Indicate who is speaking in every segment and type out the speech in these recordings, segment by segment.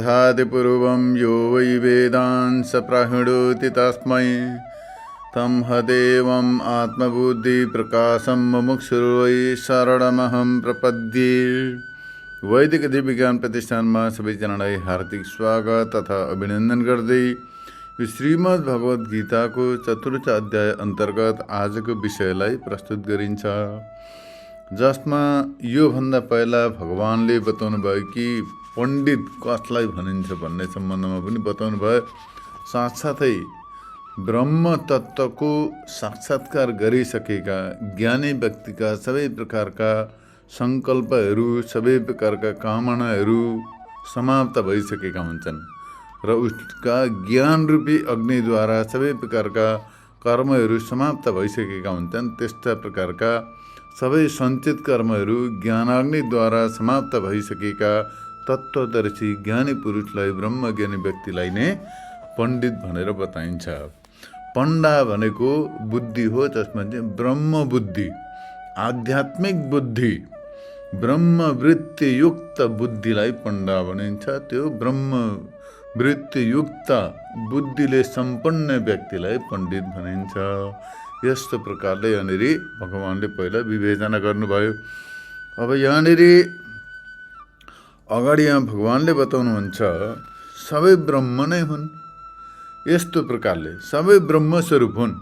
Speaker 1: दधाति पूर्वं यो वै वेदान् स प्राहिणोति तस्मै तं हदेवम् आत्मबुद्धिप्रकाशं मुमुक्षुर्वै शरणमहं प्रपद्ये। वैदिक दिव्य विज्ञान प्रतिष्ठानमा सबैजनालाई हार्दिक स्वागत तथा अभिनन्दन गर्दै यो श्रीमद् भगवत गीताको चतुर्थ अध्याय अन्तर्गत आजको विषयलाई प्रस्तुत गरिन्छ, जसमा योभन्दा पहिला भगवानले बताउनु भयो कि पण्डित कसलाई भनिन्छ भन्ने सम्बन्धमा पनि बताउनु भयो। साथसाथै ब्रह्म तत्त्वको साक्षात्कार गरिसकेका ज्ञानी व्यक्तिका सबै प्रकारका सङ्कल्पहरू, सबै प्रकारका कामनाहरू समाप्त भइसकेका हुन्छन् र उसका ज्ञान रूपी अग्निद्वारा सबै प्रकारका कर्महरू समाप्त भइसकेका हुन्छन्। त्यस्ता प्रकारका सबै सञ्चित कर्महरू ज्ञानाग्निद्वारा समाप्त भइसकेका तत्त्वदर्शी ज्ञानी पुरुषलाई, ब्रह्मज्ञानी व्यक्तिलाई नै पण्डित भनेर बताइन्छ। पण्डा भनेको बुद्धि हो, जसमा चाहिँ ब्रह्म बुद्धि, आध्यात्मिक बुद्धि, ब्रह्मवृत्तियुक्त बुद्धिलाई पण्डा भनिन्छ। त्यो ब्रह्मवृत्तियुक्त बुद्धिले सम्पन्न व्यक्तिलाई पण्डित भनिन्छ। यस्तो प्रकारले यहाँनिर भगवानले पहिला विवेचना गर्नुभयो। अब यहाँनिर अगाडि यहाँ भगवानले बताउनुहुन्छ सबै ब्रह्म नै हुन्। यस्तो प्रकारले सबै ब्रह्मस्वरूप हुन्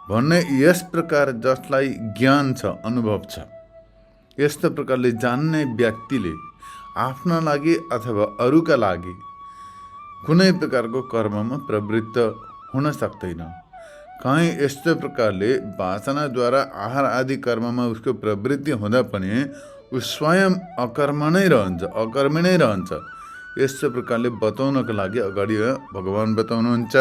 Speaker 1: भन्ने यस प्रकार जसलाई ज्ञान छ, अनुभव छ, यस्तो प्रकारले जान्ने व्यक्तिले आफ्ना लागि अथवा अरूका लागि कुनै प्रकारको कर्ममा प्रवृत्त हुन सक्दैन। कहीँ यस्तो प्रकारले वासनाद्वारा आहार आदि कर्ममा उसको प्रवृत्ति हुँदा पनि ऊ स्वयं अकर्मी नै रहन्छ। यस्तो प्रकारले बताउनको लागि अगाडि भगवान बताउनुहुन्छ,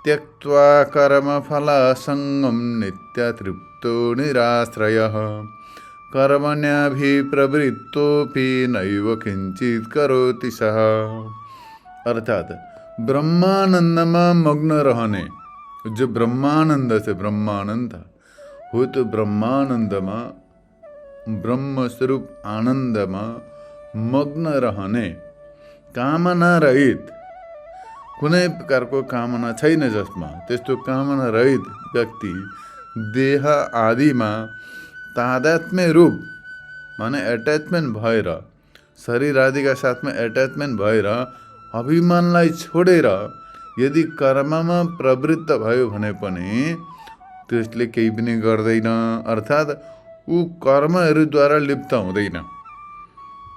Speaker 1: त्यक्त्वा कर्मफलासङ्गं नित्यतृप्तो निराश्रयः कर्मण्याभिप्रवृत्तोऽपि नैव किञ्चित् करोति सः। अर्थात ब्रह्मानंदमा मग्न रहने, जो ब्रह्मानंद से ब्रह्मानंद हो, तो ब्रह्मानंदमा, ब्रह्मस्वरूप आनंदमा मग्न रहने, कामना रहित, कुनै प्रकारको कामना छैन जसमा, त्यस्तो कामना रहित व्यक्ति देह आदिमा तादात्म्य रूप माने एट्याचमेन्ट भएर, शरीर आदिका साथमा एट्याचमेन्ट भएर अभिमानलाई छोडेर यदि कर्ममा प्रवृत्त भयो भने पनि त्यसले केही पनि गर्दैन। अर्थात् ऊ कर्महरूद्वारा लिप्त हुँदैन,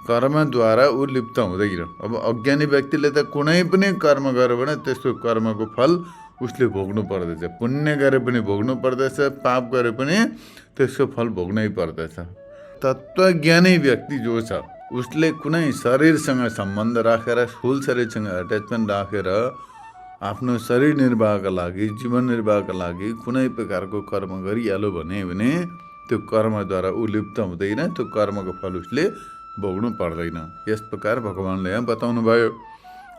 Speaker 1: कर्मद्वारा ऊ लिप्त हुँदैन। अब अज्ञानी व्यक्तिले त कुनै पनि कर्म गर्यो भने त्यसको कर्मको फल उसले भोग्नु पर्दछ। पुण्य गरे पनि भोग्नु पर्दछ, पाप गरे पनि त्यसको फल भोग्नै पर्दछ। तत्त्वज्ञानी व्यक्ति जो छ उसले कुनै शरीरसँग सम्बन्ध राखेर, स्थूल शरीरसँग एट्याचमेन्ट राखेर आफ्नो शरीर निर्वाहका लागि, जीवन निर्वाहका लागि कुनै प्रकारको कर्म गरिहाल्यो भने त्यो कर्मद्वारा ऊ लिप्त हुँदैन, त्यो कर्मको फल उसले भोग्नु पर्दैन। यस प्रकार भगवानले यहाँ बताउनु भयो।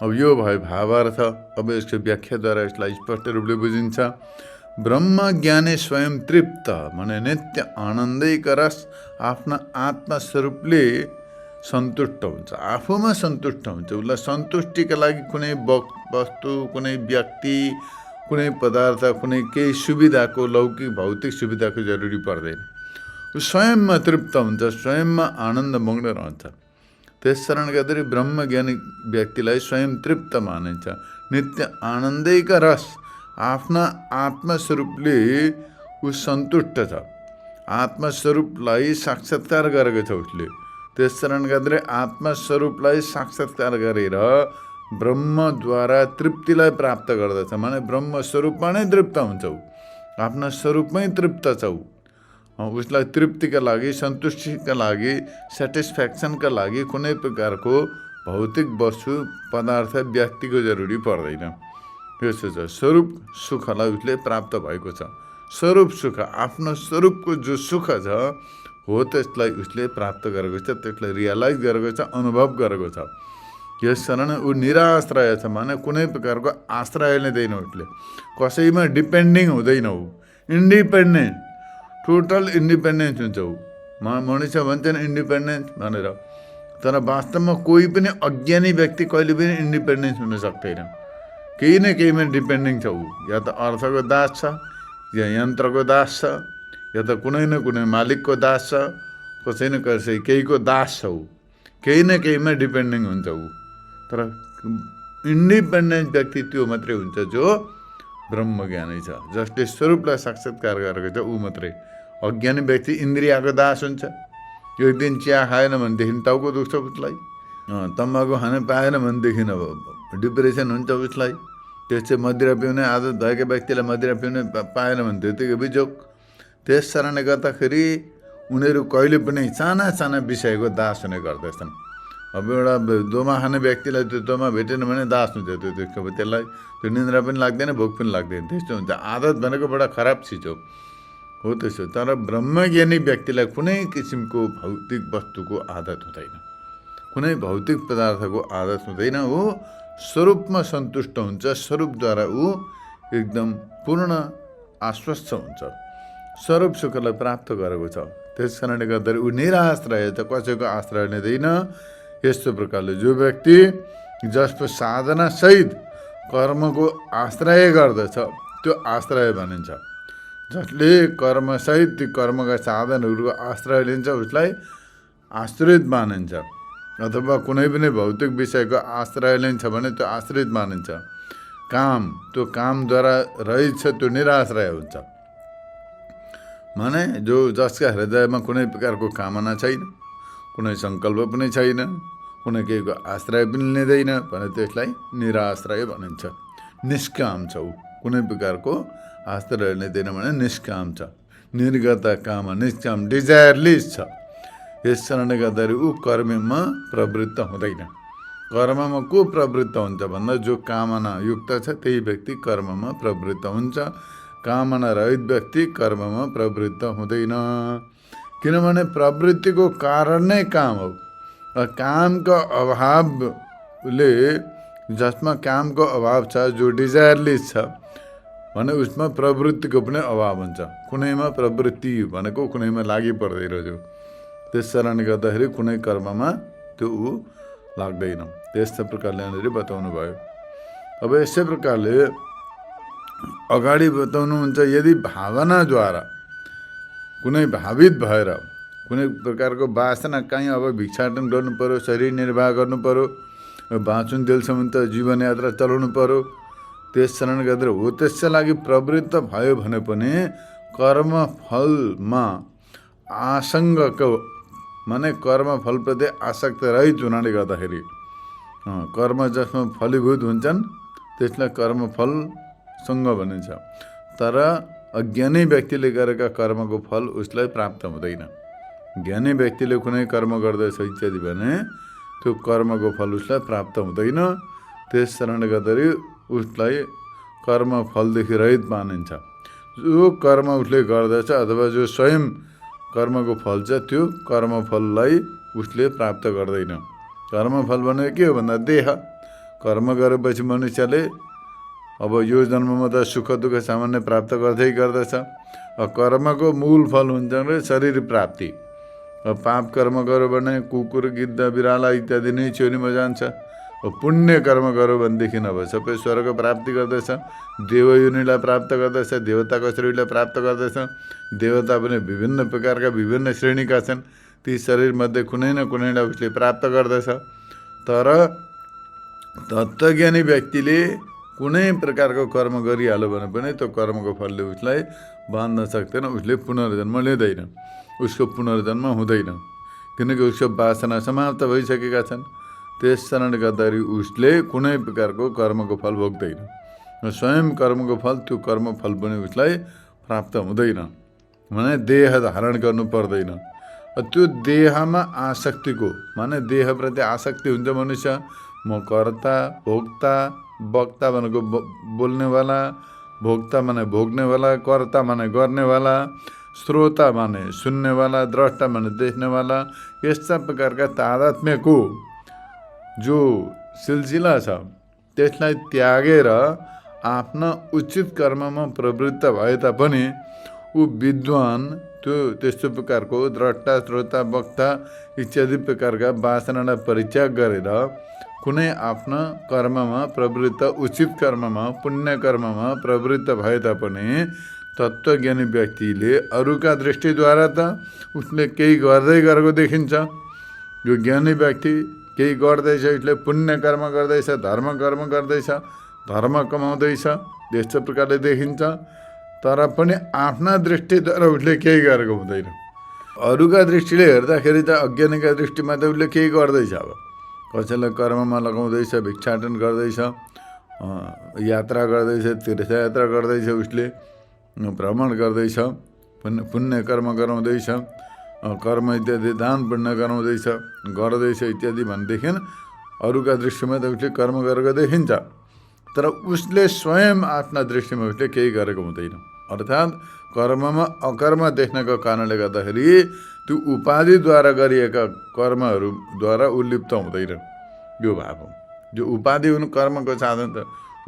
Speaker 1: अब यो भयो भावार्थ। अब यसको व्याख्याद्वारा यसलाई स्पष्ट रूपले बुझिन्छ। ब्रह्म ज्ञानी स्वयं तृप्त माने नित्य आनन्दैक रस आफ्ना आत्मस्वरूपले सन्तुष्ट हुन्छ, आफूमा सन्तुष्ट हुन्छ। उसलाई सन्तुष्टिका लागि कुनै वस्तु, कुनै व्यक्ति, कुनै पदार्थ, कुनै केही सुविधाको, लौकिक भौतिक सुविधाको जरुरी पर्दैन। ऊ स्वयंमा तृप्त हुन्छ, स्वयंमा आनन्द मग्न रहन्छ। त्यसकारण गर्दै ब्रह्मज्ञानी व्यक्तिलाई स्वयं तृप्त मानिन्छ। नित्य आनन्दैका रस आफ्ना आत्मस्वरूपले ऊ सन्तुष्ट छ, आत्मस्वरूपलाई साक्षात्कार गरेको छ उसले। त्यसकारण गर्दै आत्मस्वरूपलाई साक्षात्कार गरेर ब्रह्मद्वारा तृप्तिलाई प्राप्त गर्दछ। माने ब्रह्मस्वरूपमा नै तृप्त हुन्छ, आफ्ना स्वरूपमै तृप्त छ। उसलाई तृप्तिका लागि, सन्तुष्टिका लागि, सेटिस्फ्याक्सनका लागि कुनै प्रकारको भौतिक वस्तु, पदार्थ, व्यक्तिको जरुरी पर्दैन। यस्तो छ। स्वरूप सुखलाई उसले प्राप्त भएको छ। स्वरूप सुख, आफ्नो स्वरूपको जो सुख छ हो त्यसलाई उसले प्राप्त गरेको छ, त्यसलाई रियलाइज गरेको छ, अनुभव गरेको छ। यस कारण ऊ निराश्रय छ, माने कुनै प्रकारको आश्रय लिँदैन उसले, कसैमा डिपेन्डिङ हुँदैन। ऊ इन्डिपेन्डेन्ट, टोटल इन्डिपेन्डेन्स हुन्छ। ऊ मनिष भन्छन् इन्डिपेन्डेन्स भनेर, तर वास्तवमा कोही पनि अज्ञानी व्यक्ति कहिले पनि इन्डिपेन्डेन्स हुन सक्दैन। केही न केहीमा डिपेन्डिङ छ ऊ, या त अर्थको दास छ, या यन्त्रको दास छ, या त कुनै न कुनै मालिकको दास छ, कसै न कसै केहीको दास छ ऊ, केही न केहीमा डिपेन्डिङ हुन्छ ऊ। तर इन्डिपेन्डेन्ट व्यक्ति त्यो मात्रै हुन्छ जो ब्रह्मज्ञानी छ, जसले स्वरूपलाई साक्षात्कार गरेको छ ऊ मात्रै। अज्ञानी व्यक्ति इन्द्रियको दास हुन्छ। एक दिन चिया खाएन भनेदेखि टाउको दुख्छ उसलाई, तम्बाकु खान पाएन भनेदेखि अब डिप्रेसन हुन्छ उसलाई। त्यसै मदिरा पिउने आदत भएको व्यक्तिलाई मदिरा पिउने पाएन भने त्यतिकै बिजोग। त्यस कारणले गर्दाखेरि उनीहरू कहिले पनि साना साना विषयको दास हुने गर्दछन्। अब एउटा दोमा खाने व्यक्तिलाई त्यो दोमा भेटेन भने दास हुन्छ, त्यसलाई त्यो निन्द्रा पनि लाग्दैन, भोक पनि लाग्दैन, त्यस्तो हुन्छ। आदत भनेको बडा खराब चिज हो त्यसो। तर ब्रह्मज्ञानी व्यक्तिलाई कुनै किसिमको भौतिक वस्तुको आदत हुँदैन, कुनै भौतिक पदार्थको आदत हुँदैन। ऊ स्वरूपमा सन्तुष्ट हुन्छ, स्वरूपद्वारा ऊ एकदम पूर्ण आश्वस्त हुन्छ, स्वरूप सुखलाई प्राप्त गरेको छ। त्यस कारणले गर्दाखेरि ऊ निराश्रय छ, कसैको आश्रय लिँदैन। यस्तो प्रकारले जो व्यक्ति जसको साधनासहित कर्मको आश्रय गर्दछ त्यो आश्रय भनिन्छ। जसले कर्मसहित ती कर्मका साधनहरूको आश्रय लिन्छ उसलाई आश्रित मानिन्छ, अथवा कुनै पनि भौतिक विषयको आश्रय लिन्छ भने त्यो आश्रित मानिन्छ। काम, त्यो कामद्वारा रहित छ त्यो निराश्रय हुन्छ। माने जो जसका हृदयमा कुनै प्रकारको कामना छैन, कुनै सङ्कल्प पनि छैन, कुनै केहीको आश्रय पनि लिँदैन भने त्यसलाई निराश्रय भनिन्छ। निष्काम छ ऊ, कुनै प्रकारको आश्रय लिँदैन भने निष्काम छ। निर्गत काम, निष्काम, डिजायरलेस छ। यस कारणले गर्दाखेरि ऊ कर्ममा प्रवृत्त हुँदैन। कर्ममा को प्रवृत्त हुन्छ भन्दा जो कामना युक्त छ त्यही व्यक्ति कर्ममा प्रवृत्त हुन्छ। कामना रहित व्यक्ति कर्ममा प्रवृत्त हुँदैन, किनभने प्रवृत्तिको कारण नै काम हो। कामको अभावले, जसमा कामको अभाव छ, जो डिजायरलेस छ भने उसमा प्रवृत्तिको पनि अभाव हुन्छ। कुनैमा प्रवृत्ति भनेको कुनैमा लागि पर्दैन जो। त्यस कारणले गर्दाखेरि कुनै कर्ममा त्यो ऊ लाग्दैन। त्यस्तो प्रकारले यहाँनिर बताउनु भयो। अब यसै प्रकारले अगाडि बताउनुहुन्छ, यदि भावनाद्वारा कुनै भावित भएर कुनै प्रकारको वासना कहीँ अब भिक्षाटन गर्नु पऱ्यो, शरीर निर्वाह गर्नु पऱ्यो, बाँचुन्जेलसम्म त जीवनयात्रा चलाउनु पऱ्यो, त्यस कारणले गर्दा हो त्यसका लागि प्रवृत्त भयो भने पनि कर्मफलमा आसङ्गको माने कर्मफलप्रति आसक्त रहित हुनाले गर्दाखेरि कर्म जसमा फलीभूत हुन्छन् त्यसलाई कर्मफलसँग भनिन्छ। तर अज्ञानी व्यक्तिले गरेका कर्मको फल उसलाई प्राप्त हुँदैन। ज्ञानी व्यक्तिले कुनै कर्म गर्दैछ इत्यादि भने त्यो कर्मको फल उसलाई प्राप्त हुँदैन। त्यस कारणले गर्दाखेरि उसलाई कर्मफलदेखि रहित मानिन्छ। जो कर्म उसले गर्दछ अथवा जो स्वयं कर्मको फल छ त्यो कर्मफललाई उसले प्राप्त गर्दैन। कर्मफल भनेको के हो भन्दा देह। कर्म गरेपछि मनुष्यले अब यो जन्ममा त सुख दुःख सामान्य प्राप्त गर्दछ। कर्मको मूल फल हुन्छ शरीर प्राप्ति। पाप कर्म गर्यो भने कुकुर, गिद्ध, बिराला इत्यादि नै चोरीमा जान्छ। पुण्य कर्म गर्यो भनेदेखि अब सबै स्वर्ग प्राप्ति गर्दछ, देवयोनिलाई प्राप्त गर्दछ, देवताको शरीरलाई प्राप्त गर्दछ। देवता पनि विभिन्न प्रकारका विभिन्न श्रेणीका छन्, ती शरीरमध्ये कुनै न कुनैलाई उसले प्राप्त गर्दछ। तर तत्त्वज्ञानी व्यक्तिले कुनै प्रकारको कर्म गरिहाल्यो भने पनि त्यो कर्मको फलले उसलाई बाँध्न सक्दैन, उसले पुनर्जन्म लिँदैन, उसको पुनर्जन्म हुँदैन, किनकि उसको वासना समाप्त भइसकेका छन्। त्यस कारणले गर्दाखेरि उसले कुनै प्रकारको कर्मको फल भोग्दैन। स्वयं कर्मको फल, त्यो कर्मफल पनि उसलाई प्राप्त हुँदैन, माने देह धारण गर्नु पर्दैन। त्यो देहमा आसक्तिको माने देहप्रति आसक्ति हुन्छ मनुष्य। म कर्ता, भोक्ता, वक्ता भनेको बोल्नेवाला, भोक्ता माने भोग्नेवाला, कर्ता माने गर्नेवाला, श्रोता माने सुन्नेवाला, द्रष्टा माने देख्नेवाला, यस्ता प्रकारका तादात्म्यको जो सिलसिला छ त्यसलाई त्यागेर आफ्ना उचित कर्ममा प्रवृत्त भए तापनि ऊ विद्वान त्यो त्यस्तो प्रकारको द्रष्टा श्रोता वक्ता इत्यादि प्रकारका वासनालाई परित्याग गरेर कुनै आफ्ना कर्ममा प्रवृत्त, उचित कर्ममा, पुण्य कर्ममा प्रवृत्त भए तापनि तत्त्वज्ञानी व्यक्तिले अरूका दृष्टिद्वारा त उसले केही गर्दै गरेको देखिन्छ। यो ज्ञानी व्यक्ति केही गर्दैछ, उसले पुण्य कर्म गर्दैछ, धर्म कर्म गर्दैछ, धर्म कमाउँदैछ, यस्तो प्रकारले देखिन्छ। तर पनि आफ्ना दृष्टिद्वारा उसले केही गरेको हुँदैन। अरूका दृष्टिले हेर्दाखेरि त अज्ञानीका दृष्टिमा त उसले केही गर्दैछ। अब कसैलाई कर्ममा लगाउँदैछ, भिक्षाटन गर्दैछ, यात्रा गर्दैछ, तीर्थयात्रा गर्दैछ, उसले भ्रमण गर्दैछ, पुण्य कर्म गराउँदैछ, कर्म इत्यादि दान पुण्य गराउँदैछ, गर्दैछ इत्यादि भनेदेखि अरूका दृष्टिमा त उसले कर्म गरेको देखिन्छ। तर उसले स्वयं आफ्ना दृष्टिमा उसले केही गरेको हुँदैन। अर्थात् कर्ममा अकर्म देख्नको कारणले गर्दाखेरि त्यो उपाधिद्वारा गरिएका कर्महरूद्वारा उलिप्त हुँदैन। यो भाव हो। जो उपाधि हुनु कर्मको साधन त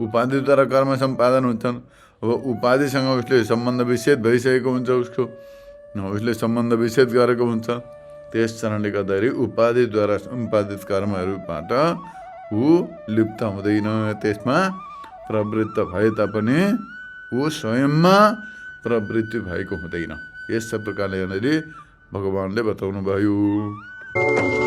Speaker 1: उपाधिद्वारा कर्म सम्पादन हुन्छन्। अब उपाधिसँग उसले सम्बन्ध विच्छेद भइसकेको हुन्छ, उसले सम्बन्ध विच्छेद गरेको हुन्छ। त्यस कारणले गर्दाखेरि उपाधिद्वारा सम्पादित कर्महरूबाट ऊ लिप्त हुँदैन, त्यसमा प्रवृत्त भए तापनि ऊ स्वयंमा प्रवृत्ति भएको हुँदैन। यस प्रकारले भगवानले बताउनु भयो।